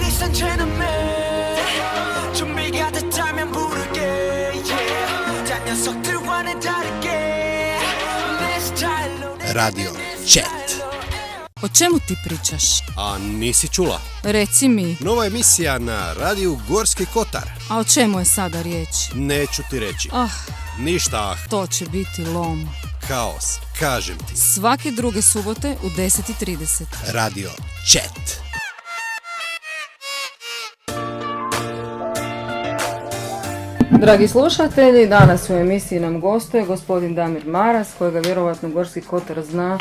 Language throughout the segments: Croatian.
산채는 매 준비가 됐다면 부르게 yeah. 다 녀석들과는 다르게 내 스타일로 Radio Chat. O čemu ti pričaš? A nisi čula? Reci mi, Nova emisija na radiju Gorski Kotar. a o čemu je sada riječ? Neću ti reći. Ah, Ništa, to će biti lom. kaos, kažem ti. Svake druge subote u 10:30. Radio Chat. Dragi slušatelji, danas u emisiji nam gostuje gospodin Damir Maras, kojega vjerovatno Gorski Kotar zna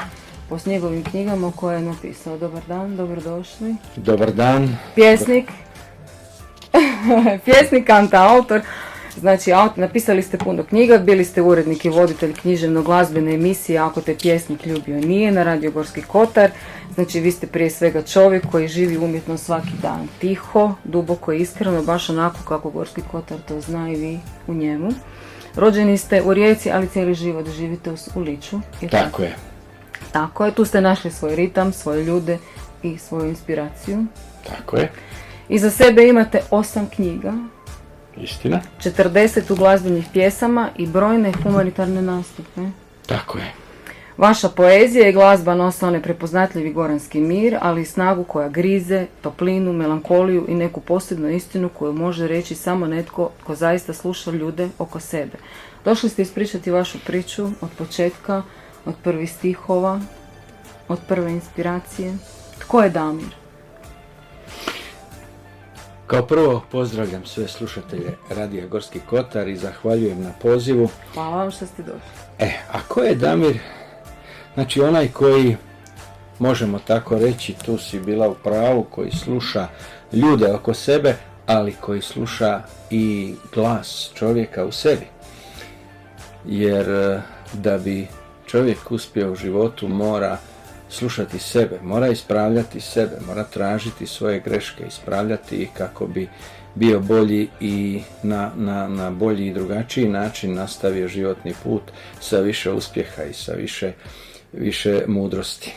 po njegovim knjigama koje je napisao. Dobar dan, dobrodošli. Dobar dan. Pjesnik, pjesnik, autor. Znači, napisali ste puno knjiga, bili ste urednik i voditelj književno-glazbene emisije Ako te pjesnik ljubio nije na Radio Gorski Kotar. Znači, vi ste prije svega čovjek koji živi umjetno svaki dan. Tiho, duboko i iskreno, baš onako kako Gorski Kotar to zna i vi u njemu. Rođeni ste u Rijeci, ali cijeli život živite u Liču. Tako je. Tako je, tu ste našli svoj ritam, svoje ljude i svoju inspiraciju. Tako je. Iza sebe imate 8 knjiga, Istina. 40 glazbenih pjesama i brojne humanitarne nastupe. Tako je. Vaša poezija i glazba nose onaj prepoznatljivi goranski mir, ali i snagu koja grize, toplinu, melankoliju i neku posebnu istinu koju može reći samo netko tko zaista sluša ljude oko sebe. Došli ste ispričati vašu priču od početka, od prvih stihova, od prve inspiracije. Tko je Damir? Kao prvo pozdravljam sve slušatelje Radija Gorski Kotar i zahvaljujem na pozivu. Hvala vam što ste došli. A ko je Damir? Znači onaj koji, možemo tako reći, tu si bila u pravu, koji sluša ljude oko sebe, ali koji sluša i glas čovjeka u sebi. Jer da bi čovjek uspio u životu mora slušati sebe, mora ispravljati sebe, mora tražiti svoje greške, ispravljati ih kako bi bio bolji i na bolji i drugačiji način nastavio životni put sa više uspjeha i sa više mudrosti.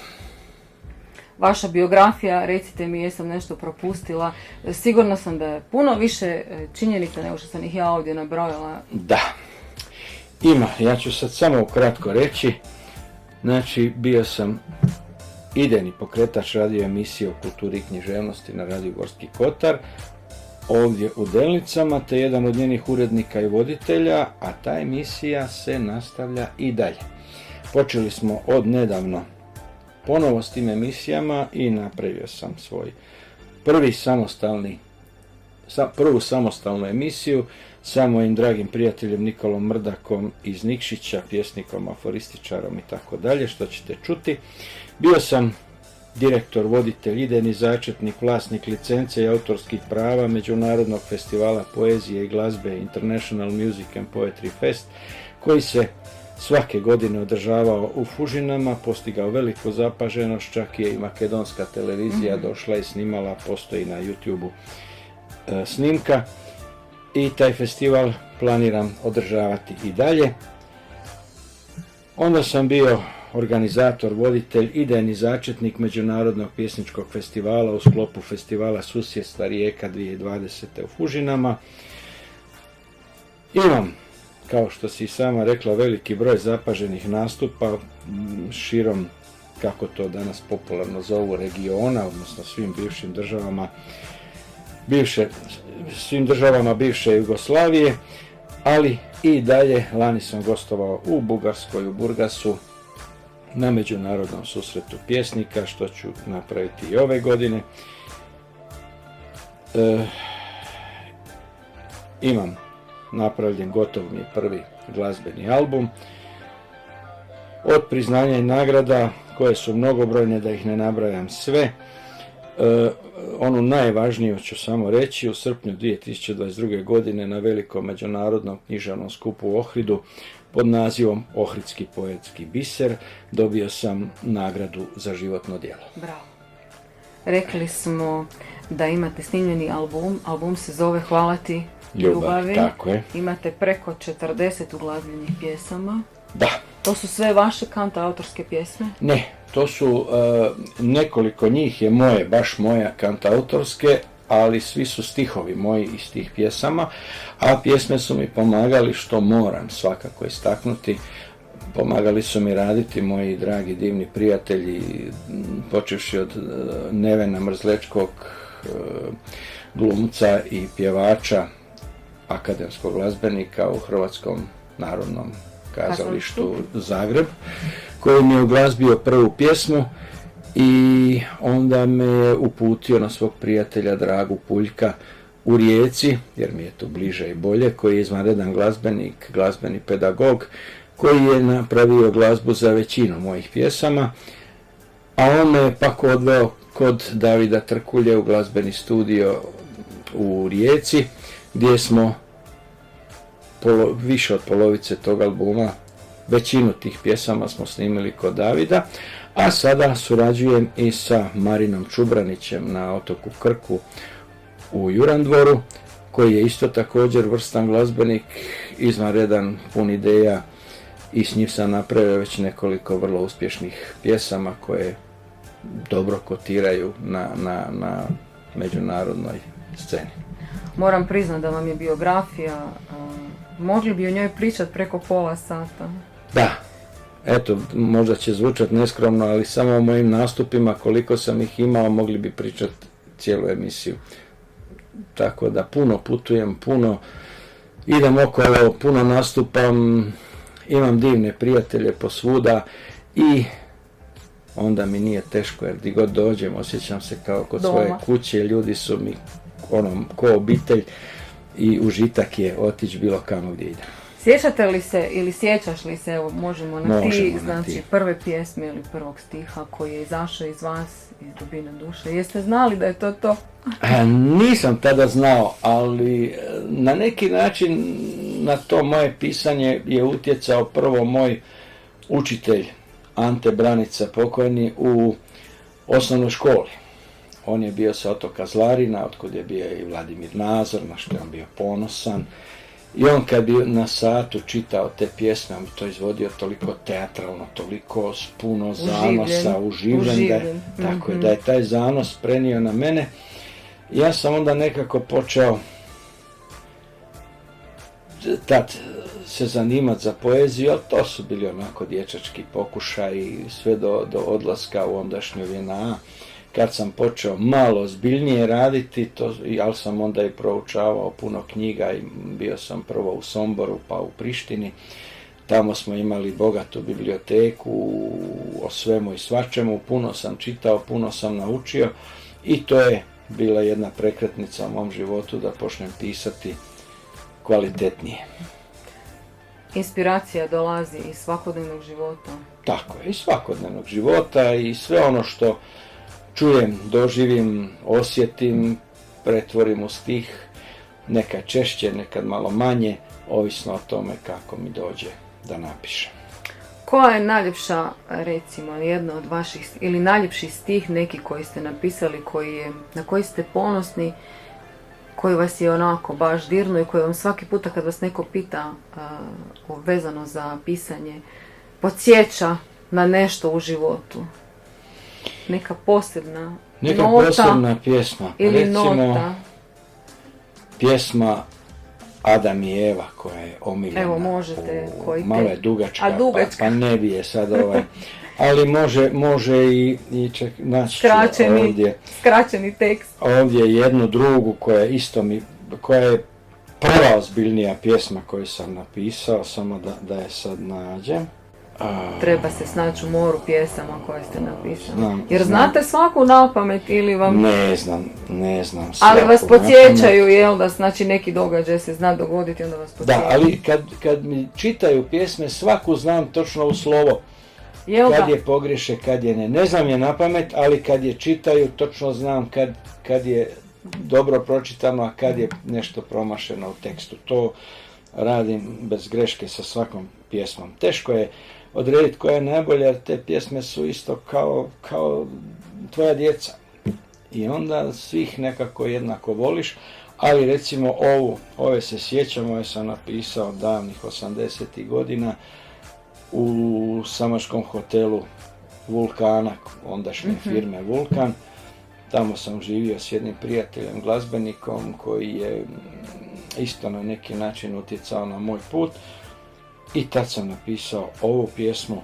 Vaša biografija, recite mi jesam nešto propustila, sigurno sam da je puno više činjenica nego što sam ih ja ovdje nabrojala. Da, ima, ja ću sad samo ukratko reći. Znači, bio sam idejni pokretač radio emisije o kulturi i književnosti na Radio Gorski Kotar, ovdje u Delnicama, te jedan od njenih urednika i voditelja, a ta emisija se nastavlja i dalje. Počeli smo od nedavno ponovo s tim emisijama i napravio sam svoj prvu samostalnu emisiju sa mojim dragim prijateljem Nikolom Mrdakom iz Nikšića, pjesnikom, aforističarom i tako dalje, što ćete čuti. Bio sam direktor, voditelj, idejni začetnik, vlasnik licence i autorskih prava Međunarodnog festivala poezije i glazbe International Music and Poetry Fest, koji se svake godine održavao u Fužinama, postigao veliku zapaženost, čak je i makedonska televizija došla i snimala, postoji na YouTube-u snimka. I taj festival planiram održavati i dalje. Onda sam bio organizator, voditelj, idejni začetnik Međunarodnog pjesničkog festivala u sklopu festivala Susjedstva Rijeka 2020. u Fužinama. Imam, kao što si sama rekla, veliki broj zapaženih nastupa širom, kako to danas popularno zovu, regiona, odnosno svim bivšim državama bivše Jugoslavije, ali i dalje. Lani sam gostovao u Bugarskoj, u Burgasu, na međunarodnom susretu pjesnika, što ću napraviti i ove godine. Imam napravljen, gotov mi je prvi glazbeni album. Od priznanja i nagrada, koje su mnogobrojne, da ih ne nabrajam sve, onu najvažniju ću samo reći, u srpnju 2022. godine na velikom međunarodnom književnom skupu u Ohridu pod nazivom Ohridski poetski biser dobio sam nagradu za životno djelo. Bravo. Rekli smo da imate snimljeni album se zove Hvala ti ljubavi. Tako je. Imate preko 40 uglazbljenih pjesama. Da. To su sve vaše autorske pjesme? Ne, to su nekoliko njih je moje, baš moje kantautorske, ali svi su stihovi moji iz tih pjesama, a pjesme su mi pomagali, što moram svakako istaknuti, pomagali su mi raditi moji dragi divni prijatelji, počevši od Nevena Mrzlečkog, glumca i pjevača, akademskog glazbenika u Hrvatskom narodnom kazalištu Zagreb, koji mi je uglazbio prvu pjesmu i onda me je uputio na svog prijatelja Dragu Puljka u Rijeci, jer mi je tu bliže i bolje, koji je izvanredan glazbenik, glazbeni pedagog, koji je napravio glazbu za većinu mojih pjesama, a on me je pak odveo kod Davida Trkulje u glazbeni studio u Rijeci, gdje smo više od polovice tog albuma, većinu tih pjesama smo snimili kod Davida, a sada surađujem i sa Marinom Čubranićem na otoku Krku u Jurandvoru, koji je isto također vrstan glazbenik, izvanredan, pun ideja, i s njim sam napravio već nekoliko vrlo uspješnih pjesama koje dobro kotiraju na međunarodnoj sceni. Moram priznati da vam je biografija, mogli bi o njoj pričati preko pola sata. Da, eto, možda će zvučati neskromno, ali samo o mojim nastupima, koliko sam ih imao, mogli bi pričati cijelu emisiju. Tako da puno putujem, puno idem okolo, puno nastupam, imam divne prijatelje posvuda i onda mi nije teško, jer gdje god dođem osjećam se kao kod doma. Svoje kuće, ljudi su mi ko obitelj i užitak je otići bilo kamo gdje idem. Sjećate li se ili sjećaš li se, evo možemo na ti, znači ti. prve pjesme ili prvog stiha koji je izašao iz vas, iz dubine duše, jeste znali da je to? Nisam tada znao, ali na neki način na to moje pisanje je utjecao prvo moj učitelj Ante Branica pokojni u osnovnoj školi. On je bio sa otoka Zlarina, otkud je bio i Vladimir Nazor, na što je on bio ponosan. I on kad bi na satu čitao te pjesme, on bi to izvodio toliko teatralno, toliko s puno zanosa, uživljen. Tako je, da je taj zanos prenio na mene. Ja sam onda nekako počeo tad se zanimati za poeziju, ali to su bili onako dječački pokušaj sve do odlaska u ondašnju JNA. Kad sam počeo malo ozbiljnije raditi, ali sam onda i proučavao puno knjiga i bio sam prvo u Somboru pa u Prištini. Tamo smo imali bogatu biblioteku o svemu i svačemu, puno sam čitao, puno sam naučio i to je bila jedna prekretnica u mom životu da počnem pisati kvalitetnije. Inspiracija dolazi iz svakodnevnog života. Tako je, iz svakodnevnog života i sve ono što čujem, doživim, osjetim, pretvorim u stih, nekad češće, nekad malo manje, ovisno o tome kako mi dođe da napišem. Koja je najljepša, recimo, jedna od vaših, ili najljepši stih neki koji ste napisali, na koji ste ponosni, koji vas je onako baš dirno i koji vam svaki puta kad vas neko pita vezano za pisanje, podsjeća na nešto u životu? Neka posebna posebna pjesma. Ili recimo, nota. Pjesma Adam i Eva koja je omiljena. Evo možete. Malo je dugačka, dugačka. Pa ne bi je sad ali može i ček, naći ovdje. Skraćeni tekst. Ovdje jednu drugu koja je prva ozbiljnija pjesma koju sam napisao, samo da je sad nađem. Treba se snaći u moru pjesama koje ste napisali. Znam. Znate svaku napamet ili vam... Ne znam. Ali vas podsjećaju, jel da, znači neki događaj se zna dogoditi, onda vas podsjećaju. Da, ali kad mi čitaju pjesme, svaku znam točno u slovo. Kad je pogriješe, kad je ne. Ne znam je napamet, ali kad je čitaju, točno znam kad je dobro pročitano, a kad je nešto promašeno u tekstu. To radim bez greške sa svakom pjesmom. Teško je odrediti koja je najbolja, jer te pjesme su isto kao tvoja djeca. I onda svih nekako jednako voliš, ali recimo ove se sjećam, ove sam napisao davnih 80. godina u samaškom hotelu Vulkana, ondašnje firme Vulkan. Tamo sam živio s jednim prijateljem, glazbenikom, koji je isto na neki način utjecao na moj put. I tad sam napisao ovu pjesmu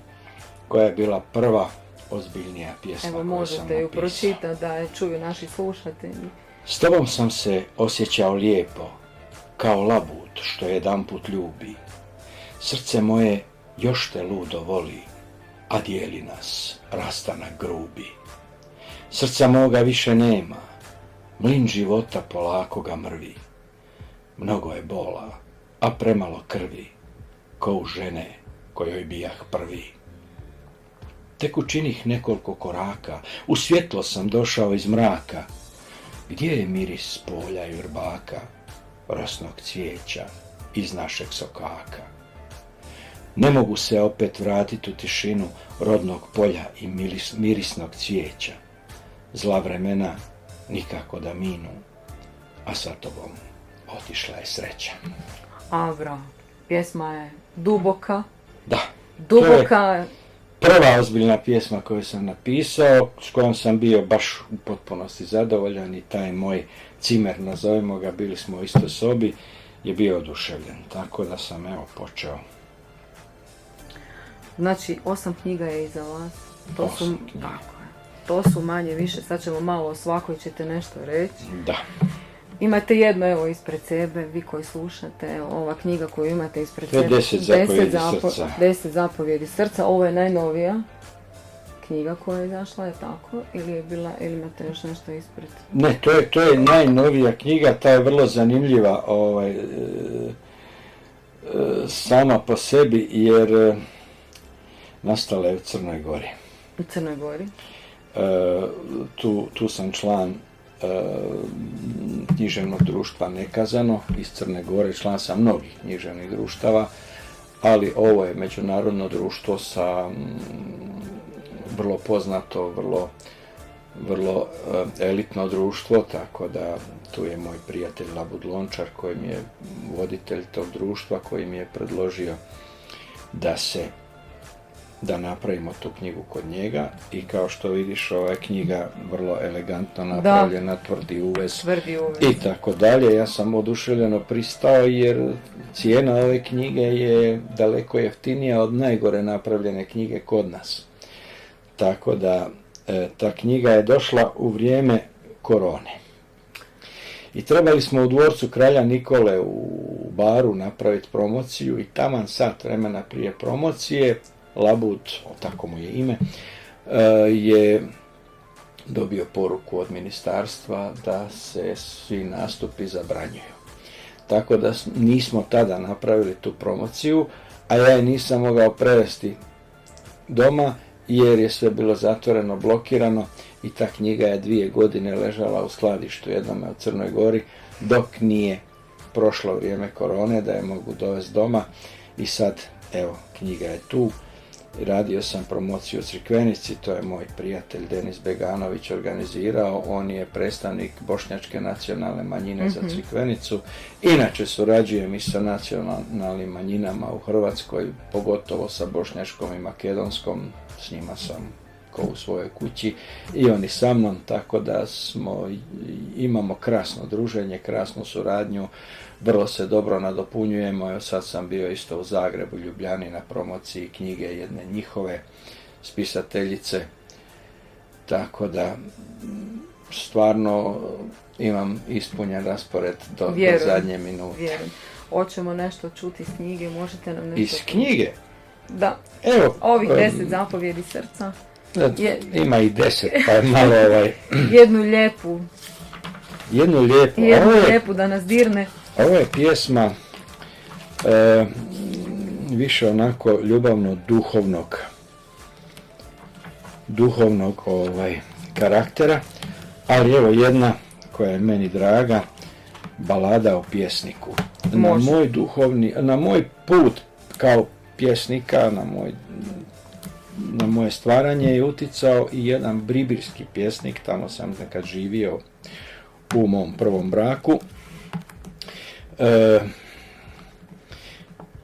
koja je bila prva ozbiljnija pjesma Evo, koju sam možete ju napisao. pročitati da je čuju naši slušatelji. S tobom sam se osjećao lijepo, kao labud što jedanput ljubi. Srce moje još te ludo voli, a dijeli nas rastanak grubi. Srca moga više nema, mlin života polako ga mrvi. Mnogo je bola, a premalo krvi, ko u žene kojoj bijah prvi. Tek učinih nekoliko koraka, u svjetlo sam došao iz mraka. Gdje je miris polja i vrbaka, rosnog cvijeća iz našeg sokaka? Ne mogu se opet vratiti u tišinu rodnog polja i mirisnog cvijeća. Zla vremena nikako da minu, a sa tobom otišla je sreća. Avra, pjesma je duboka. Da, Duboka. prva ozbiljna pjesma koju sam napisao, s kojom sam bio baš u potpunosti zadovoljan i taj moj cimer, nazovimo ga, bili smo u istoj sobi, je bio oduševljen. Tako da sam počeo. Znači, 8 knjiga je iza vas. To su, 8 knjiga. tako je. To su manje više, sad ćemo malo o svakoj, ćete nešto reći. Da. Imate jedno, evo, ispred sebe, vi koji slušate, evo, ova knjiga koju imate ispred To je sebe. 10 zapovjedi srca. 10 zapovjedi srca, ovo je najnovija knjiga koja je izašla, je tako? Ili je bila, ili imate još nešto ispred? Ne, to je najnovija knjiga, ta je vrlo zanimljiva sama po sebi, jer nastala je u Crnoj Gori. U Crnoj Gori. Tu sam član književnog društva Nekazano iz Crne Gore, član sam mnogih književnih društava, ali ovo je međunarodno društvo sa vrlo poznato, vrlo elitno društvo, tako da tu je moj prijatelj Labud Lončar koji mi je voditelj tog društva, koji mi je predložio da napravimo tu knjigu kod njega i kao što vidiš, ova je knjiga vrlo elegantno napravljena, tvrdi uvez i tako dalje. Ja sam oduševljeno pristao jer cijena ove knjige je daleko jeftinija od najgore napravljene knjige kod nas. Tako da ta knjiga je došla u vrijeme korone. I trebali smo u dvorcu kralja Nikole u baru napraviti promociju i taman sat vremena prije promocije Labud, tako mu je ime, je dobio poruku od ministarstva da se svi nastupi zabranjuju. Tako da nismo tada napravili tu promociju, a ja je nisam mogao prevesti doma jer je sve bilo zatvoreno, blokirano i ta knjiga je 2 godine ležala u skladištu jednome u Crnoj Gori dok nije prošlo vrijeme korone da je mogu dovesti doma i sad, evo, knjiga je tu. Radio sam promociju u Crikvenici, to je moj prijatelj Denis Beganović organizirao, on je predstavnik bošnjačke nacionalne manjine za Crikvenicu. Inače surađujem i sa nacionalnim manjinama u Hrvatskoj, pogotovo sa bošnjačkom i makedonskom, s njima sam ko u svojoj kući i oni sa mnom, tako da imamo krasno druženje, krasnu suradnju, vrlo se dobro nadopunjujemo. Evo sad sam bio isto u Zagrebu, Ljubljani na promociji knjige jedne njihove spisateljice, tako da stvarno imam ispunjen raspored do zadnje minute. Vjerujem. Hoćemo nešto čuti iz knjige, možete nam nešto... Iz knjige? Da. Evo, ovih 10 zapovjedi srca. Ima i 10, pa je malo Jednu lijepu da nas dirne. Ovo je pjesma više onako ljubavno duhovnog karaktera, ali evo jedna koja je meni draga, balada o pjesniku. Na moj put kao pjesnika, na moje stvaranje je uticao i jedan bribirski pjesnik, tamo sam nekad živio u mom prvom braku.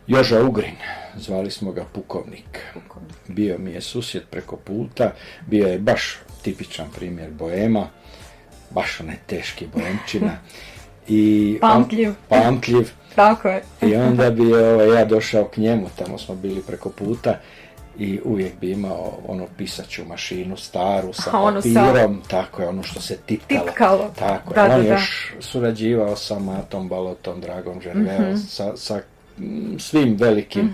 Joža Ugrin, zvali smo ga Pukovnik. Bio mi je susjed preko puta, bio je baš tipičan primjer boema baš onaj teški boemčina. I Pamtljiv. Tako je. I onda bi ja došao k njemu, tamo smo bili preko puta i uvijek bi imao onu pisaću mašinu staru sa papirom, tako je, ono što se tipkalo. Tako je, on još surađivao sa Matom Balotom, Dragom Žerveom, sa svim velikim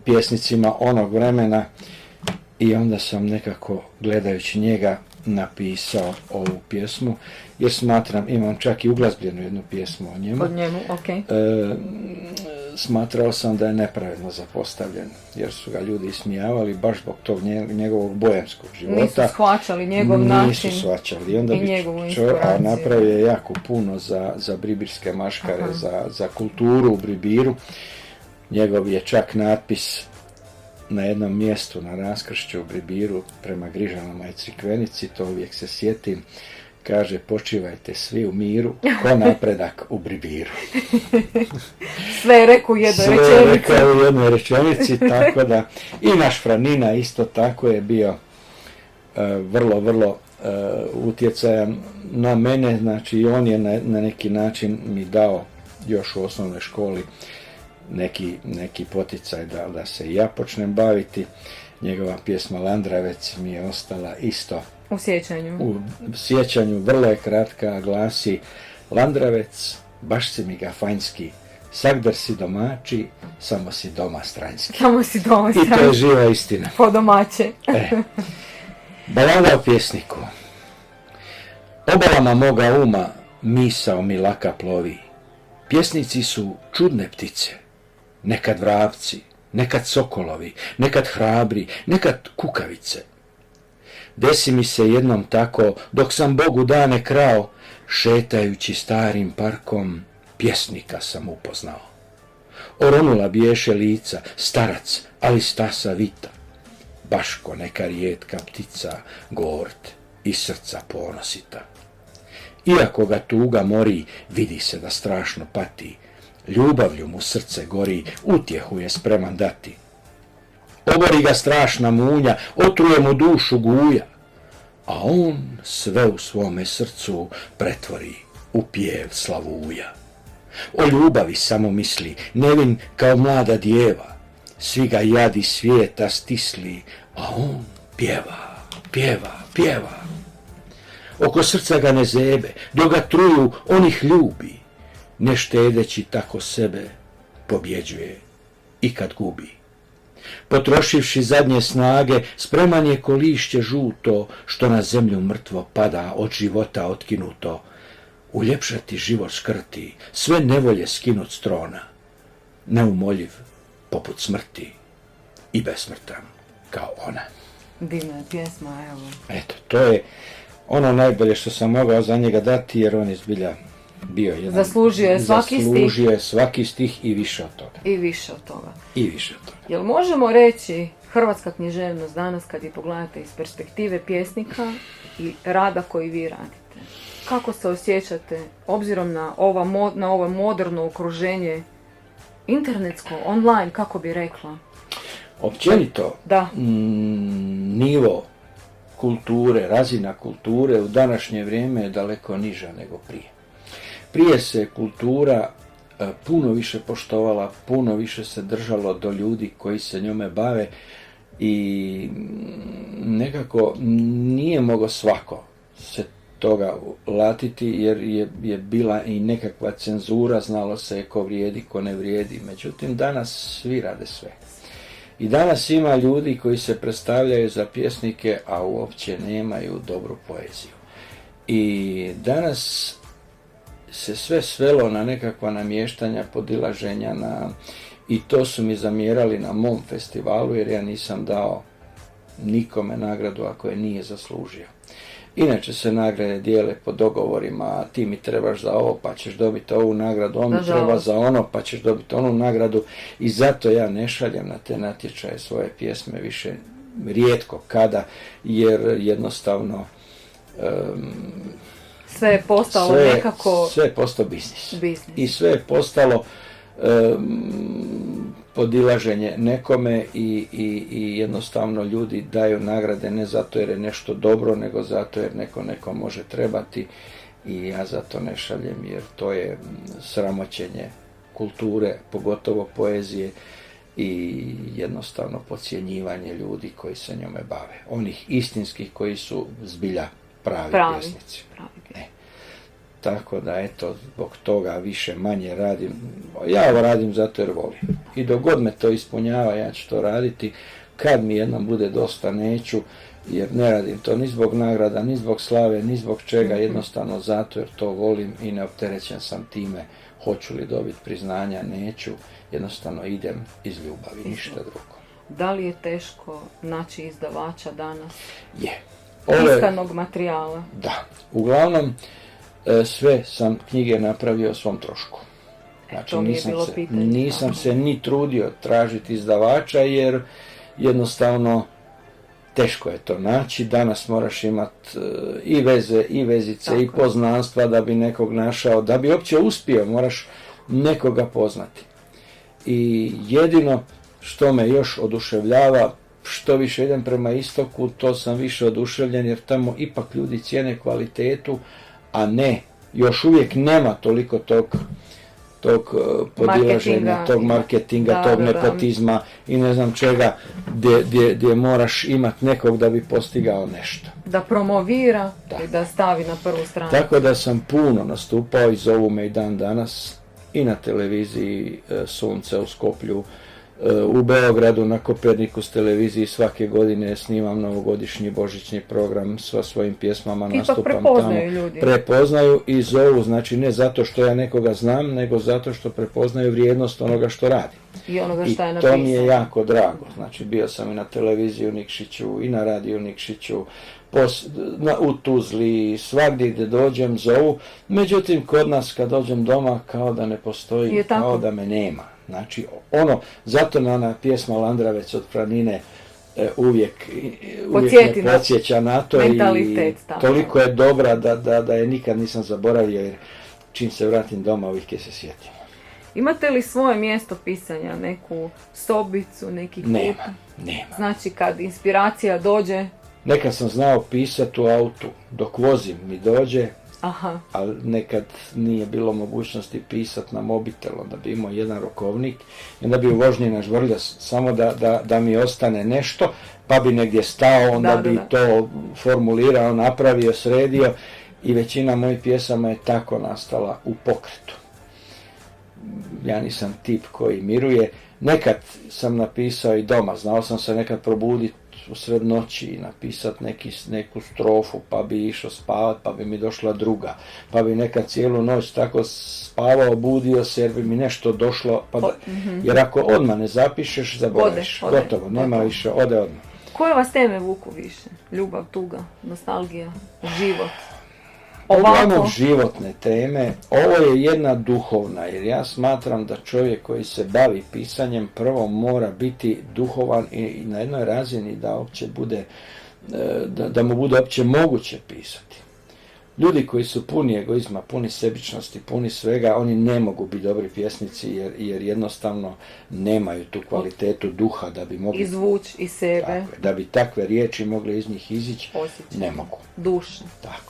pjesnicima onog vremena i onda sam nekako gledajući njega napisao ovu pjesmu, jer smatram, imam čak i uglazbljenu jednu pjesmu o njemu. Smatrao sam da je nepravedno zapostavljen, jer su ga ljudi ismijavali baš zbog tog njegovog boemskog života. Nisu shvaćali njegov način i onda bi čovjek napravio jako puno za bribirske maškare, za kulturu u Bribiru. Njegov je čak natpis na jednom mjestu na raskršću u Bribiru prema Grižanama i Crikvenici, to uvijek se sjetim, kaže: počivajte svi u miru, ko napredak u Bribiru. Sve je rekao u jednoj rečenici. Tako da, i naš Franina isto tako je bio vrlo, vrlo utjecajan na mene, znači i on je na neki način mi dao još u osnovnoj školi neki poticaj da se i ja počnem baviti. Njegova pjesma Landravec mi je ostala isto u sjećanju, vrlo je kratka, glasi: Landravec, baš si mi ga fanjski, sagdar si domači, samo si doma stranjski. I to je živa istina. Po domaće. Balada o pjesniku. Obalama moga uma misao mi laka plovi. Pjesnici su čudne ptice, nekad vrapci, nekad sokolovi, nekad hrabri, nekad kukavice. Desi mi se jednom tako, dok sam Bogu dane krao, šetajući starim parkom, pjesnika sam upoznao. Oronula biješe lica, starac, ali stasa vita, baš ko neka rijetka ptica, gord i srca ponosita. Iako ga tuga mori, vidi se da strašno pati, ljubavlju mu srce gori, utjehu je spreman dati. Obori ga strašna munja, otruje mu dušu guja, a on sve u svome srcu pretvori u pjev slavuja. O ljubavi samo misli, nevin kao mlada djeva, svi ga jadi svijeta stisli, a on pjeva, pjeva, pjeva. Oko srca ga ne zebe, dok ga truju, on ih ljubi, ne štedeći tako sebe, pobjeđuje i kad gubi. Potrošivši zadnje snage, spreman je ko lišće žuto, što na zemlju mrtvo pada, od života otkinuto. Uljepšati život škrti, sve nevolje skinut s trona, neumoljiv poput smrti i besmrtan kao ona. Divna je pjesma, evo. Eto, to je ono najbolje što sam mogao za njega dati, jer on je zbilja bio jedan... Zaslužio je svaki stih i više od toga. I više od toga. Jel možemo reći hrvatska književnost danas, kad je pogledate iz perspektive pjesnika i rada koji vi radite? Kako se osjećate obzirom na ovo moderno okruženje, internetsko, online, kako bi rekla? Općenito, nivo kulture, razina kulture u današnje vrijeme je daleko niža nego prije. Prije se kultura puno više poštovala, puno više se držalo do ljudi koji se njome bave i nekako nije mogao svako se toga latiti, jer je bila i nekakva cenzura, znalo se ko vrijedi, ko ne vrijedi. Međutim, danas svi rade sve. I danas ima ljudi koji se predstavljaju za pjesnike, a uopće nemaju dobru poeziju. I danas se sve svelo na nekakva namještanja, podilaženja i to su mi zamjerali na mom festivalu, jer ja nisam dao nikome nagradu ako je nije zaslužio. Inače se nagrade dijele po dogovorima, ti mi trebaš za ovo pa ćeš dobiti ovu nagradu, on mi treba za ono pa ćeš dobiti onu nagradu, i zato ja ne šaljem na te natječaje svoje pjesme više, rijetko kada, jer jednostavno sve je postalo nekako... Sve je postao biznis. I sve je postalo podilaženje nekome i jednostavno ljudi daju nagrade ne zato jer je nešto dobro, nego zato jer neko može trebati i ja zato ne šaljem jer to je sramoćenje kulture, pogotovo poezije i jednostavno podcjenjivanje ljudi koji se njome bave. Onih istinskih koji su zbilja pravi pjesnici. Tako da, eto, zbog toga više manje radim. Ja ovo radim zato jer volim. I dok god me to ispunjava, ja ću to raditi. Kad mi jednom bude dosta, neću, jer ne radim to ni zbog nagrada, ni zbog slave, ni zbog čega, jednostavno zato jer to volim i neopterećen sam time. Hoću li dobiti priznanja, neću, jednostavno idem iz ljubavi, ništa drugo. Da li je teško naći izdavača danas? Je. Tiskanog materijala? Da. Uglavnom, sve sam knjige napravio o svom trošku. Znači, nisam se ni trudio tražiti izdavača jer jednostavno teško je to naći. Danas moraš imati i veze, i vezice, i poznanstva da bi nekog našao. Da bi uopće uspio, moraš nekoga poznati. I jedino što me još oduševljava, što više idem prema istoku, to sam više oduševljen jer tamo ipak ljudi cijene kvalitetu, a ne, još uvijek nema toliko tog podilaženja, tog marketinga, tog nepotizma i ne znam čega, gdje moraš imati nekog da bi postigao nešto. Da promovira i da stavi na prvu stranu. Tako da sam puno nastupao i zovu me i dan danas i na televiziji Sunce u Skoplju, u Beogradu na Kopernikus televiziji svake godine snimam novogodišnji božićni program sa svojim pjesmama, nastupam tamo. Ljudi. Prepoznaju i zovu, znači ne zato što ja nekoga znam, nego zato što prepoznaju vrijednost onoga što radi. I onoga što je napisano. To mi je jako drago. Znači bio sam i na televiziji u Nikšiću, i na radiju u Nikšiću, u Tuzli, svagdje gdje dođem zovu. Međutim, kod nas kad dođem doma kao da ne postoji, kao da me nema. Znači, zato na ona pjesma Landravec od Franine uvijek me podsjeća na to i toliko je dobra da je nikad nisam zaboravio jer čim se vratim doma uvijek je se sjetim. Imate li svoje mjesto pisanja, neku sobicu, neki klub? Nema. Znači, kad inspiracija dođe? Nekad sam znao pisati u autu, dok vozim mi dođe. Aha. Ali nekad nije bilo mogućnosti pisati na mobitel, onda bi imao jedan rokovnik i onda bi u vožnji nažvrljao samo da mi ostane nešto, pa bi negdje stao, onda bi to formulirao, napravio, sredio i većina mojih pjesama je tako nastala u pokretu. Ja nisam tip koji miruje. Nekad sam napisao i doma, znao sam se nekad probuditi u sred noći i napisati neku strofu, pa bi išao spavat, pa bi mi došla druga, pa bi nekad cijelu noć tako spavao, budio se jer bi mi nešto došlo, jer ako odmah ne zapišeš, zaboraviš, gotovo, nema više, ode odmah. Koje vas teme vuku više? Ljubav, tuga, nostalgija, život? Uglavnom životne teme, ovo je jedna duhovna, jer ja smatram da čovjek koji se bavi pisanjem prvo mora biti duhovan i na jednoj razini da uopće bude, da mu bude uopće moguće pisati. Ljudi koji su puni egoizma, puni sebičnosti, puni svega, oni ne mogu biti dobri pjesnici jer jednostavno nemaju tu kvalitetu duha da bi mogli izvući iz sebe. Da bi takve riječi mogli iz njih izići, ne mogu. Duša.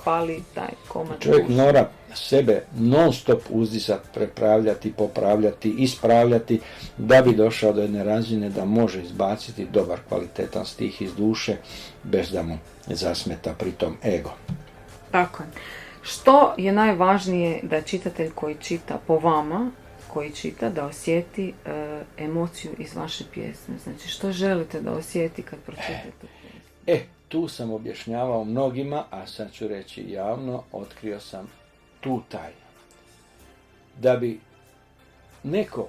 Fali taj komad duša. Čovjek mora sebe non stop uzdizati, prepravljati, popravljati, ispravljati da bi došao do jedne razine da može izbaciti dobar kvalitetan stih iz duše bez da mu zasmeta pritom ego. Tako je. Što je najvažnije da čitatelj koji čita po vama, koji čita, da osjeti emociju iz vaše pjesme? Znači, što želite da osjeti kad pročitate pjesmu? Tu sam objašnjavao mnogima, a sad ću reći javno, otkrio sam tu tajnu. Da bi neko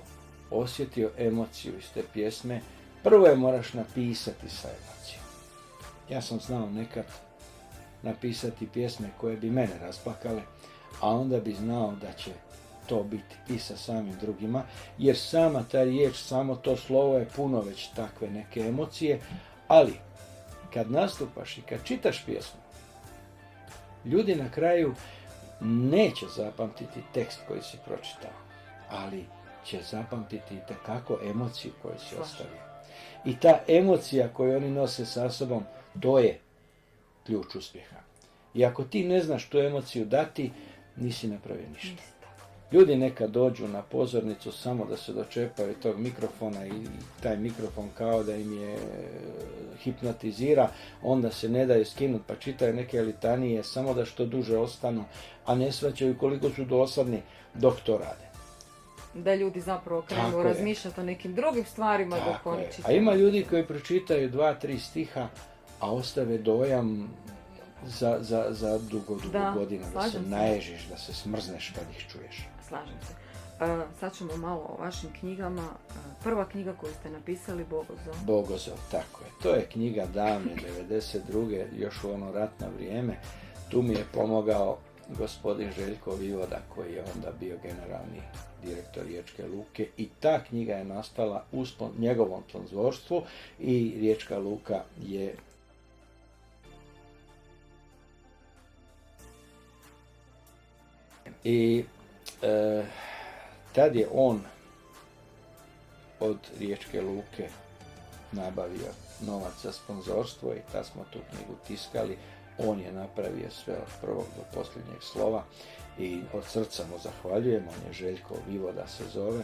osjetio emociju iz te pjesme, prvo je moraš napisati sa emocijom. Ja sam znao nekad napisati pjesme koje bi mene rasplakale, a onda bi znao da će to biti i sa samim drugima, jer sama ta riječ, samo to slovo je puno već takve neke emocije, ali kad nastupaš i kad čitaš pjesmu, ljudi na kraju neće zapamtiti tekst koji si pročitao, ali će zapamtiti itekako emociju koju si ostavio. I ta emocija koju oni nose sa sobom, to je ključ uspjeha. I ako ti ne znaš tu emociju dati, nisi napravio ništa. Ljudi neka dođu na pozornicu samo da se dočepaju tog mikrofona i taj mikrofon kao da im je hipnotizira, onda se ne daju skinuti pa čitaju neke litanije samo da što duže ostanu, a ne shvaćaju koliko su dosadni dok to rade. Da ljudi zapravo krenu razmišljati o nekim drugim stvarima dok oni čitaju. A ima ljudi koji pročitaju 2-3 stiha, a ostave dojam za dugo godina, da se naježiš, da se smrzneš kad ih čuješ. Slažem se. Sad ćemo malo o vašim knjigama. Prva knjiga koju ste napisali, Bogozov. Bogozov, tako je. To je knjiga davne, 92. još u ono ratno vrijeme. Tu mi je pomogao gospodin Željko Vivoda, koji je onda bio generalni direktor Riječke luke, i ta knjiga je nastala u njegovom sponzorstvu i Riječka luka je i tad je on od Riječke luke nabavio novac za sponzorstvo i tad smo tu knjigu tiskali. On je napravio sve od prvog do posljednjeg slova i od srca mu zahvaljujem. On je Željko Vivoda se zove.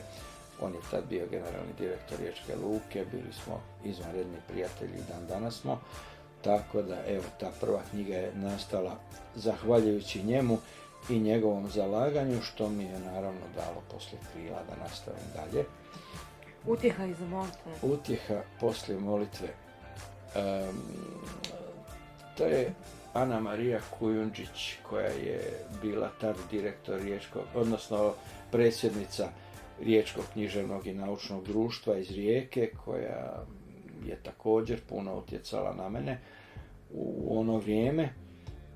On je tad bio generalni direktor Riječke luke, bili smo izvanredni prijatelji i dan danas smo. Tako da, evo, ta prva knjiga je nastala zahvaljujući njemu i njegovom zalaganju, što mi je naravno dalo poslije krila da nastavim dalje. Utjeha iza molitve. Utjeha poslije molitve. To je Ana Marija Kujundžić, koja je bila tad direktor Riječkog, odnosno predsjednica Riječkog književnog i naučnog društva iz Rijeke, koja je također puno utjecala na mene u ono vrijeme.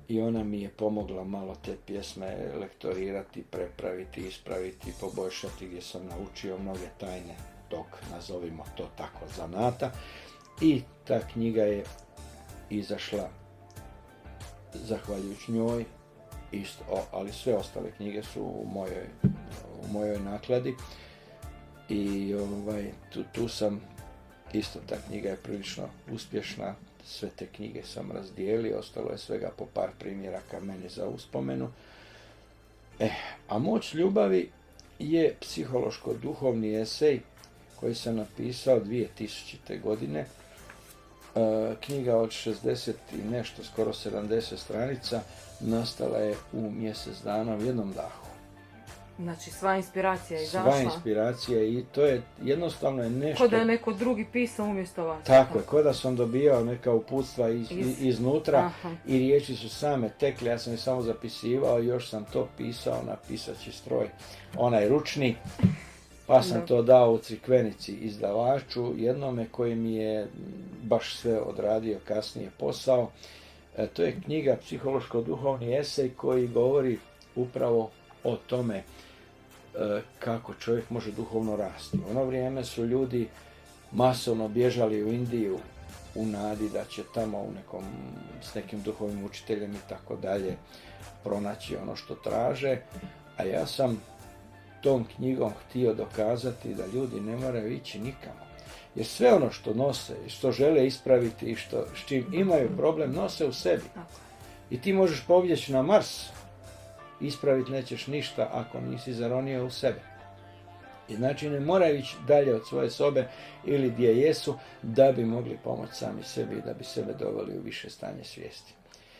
I ona mi je pomogla malo te pjesme lektorirati, prepraviti, ispraviti, poboljšati, gdje sam naučio mnoge tajne tog, nazovimo to tako, zanata. I ta knjiga je izašla zahvaljujući njoj, isto, ali sve ostale knjige su u mojoj nakladi. I tu sam, isto ta knjiga je prilično uspješna. Sve te knjige sam razdijelio, ostalo je svega po par primjeraka meni za uspomenu. A Moć ljubavi je psihološko-duhovni esej koji sam napisao 2000. godine. Knjiga od 60 i nešto, skoro 70 stranica, nastala je u mjesec dana u jednom dahu. Znači, sva inspiracija je izašla. Sva inspiracija, i to je jednostavno nešto... Ko da je neko drugi pisao umjesto vas. Tako je, ko da sam dobijao neka uputstva iznutra. Aha. I riječi su same tekle, ja sam ih samo zapisivao i još sam to pisao na pisaći stroj, onaj ručni, pa sam to dao u Crikvenici izdavaču, jednome koji mi je baš sve odradio kasnije posao. To je knjiga psihološko-duhovni esej koji govori upravo o tome kako čovjek može duhovno rasti. U ono vrijeme su ljudi masovno bježali u Indiju u nadi da će tamo s nekim duhovnim učiteljem i tako dalje pronaći ono što traže, a ja sam tom knjigom htio dokazati da ljudi ne moraju ići nikamo. Jer sve ono što nose i što žele ispraviti i s čim imaju problem nose u sebi. I ti možeš pobjeći na Mars, ispraviti nećeš ništa ako nisi zaronio u sebe. I znači ne moraju ići dalje od svoje sobe ili gdje jesu da bi mogli pomoći sami sebi i da bi sebe doveli u više stanje svijesti.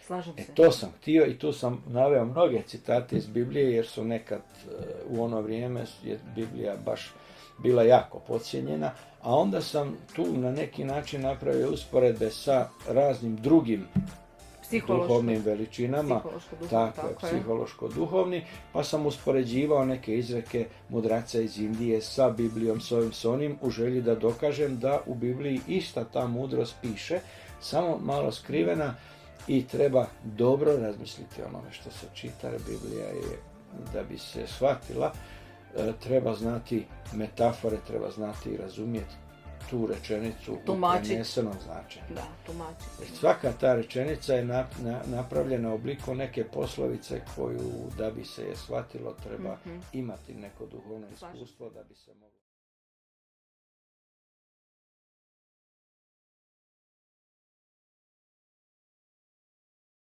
Slažem se. To sam htio i tu sam naveo mnoge citate iz Biblije, jer su nekad u ono vrijeme je Biblija baš bila jako podcijenjena, a onda sam tu na neki način napravio usporedbe sa raznim drugim duhovnim veličinama, tako je, psihološko-duhovni, pa sam uspoređivao neke izreke mudraca iz Indije sa Biblijom, s onim, u želji da dokažem da u Bibliji ista ta mudrost piše, samo malo skrivena i treba dobro razmisliti o onome što se čita, jer Biblija je, da bi se shvatila, treba znati metafore, treba znati i razumjeti tu rečenicu Tumačit. u prenesenom značenju. Da, tumačiti. Jer svaka ta rečenica je napravljena u obliku neke poslovice koju, da bi se je shvatilo, treba imati neko duhovno iskustvo da bi se moglo...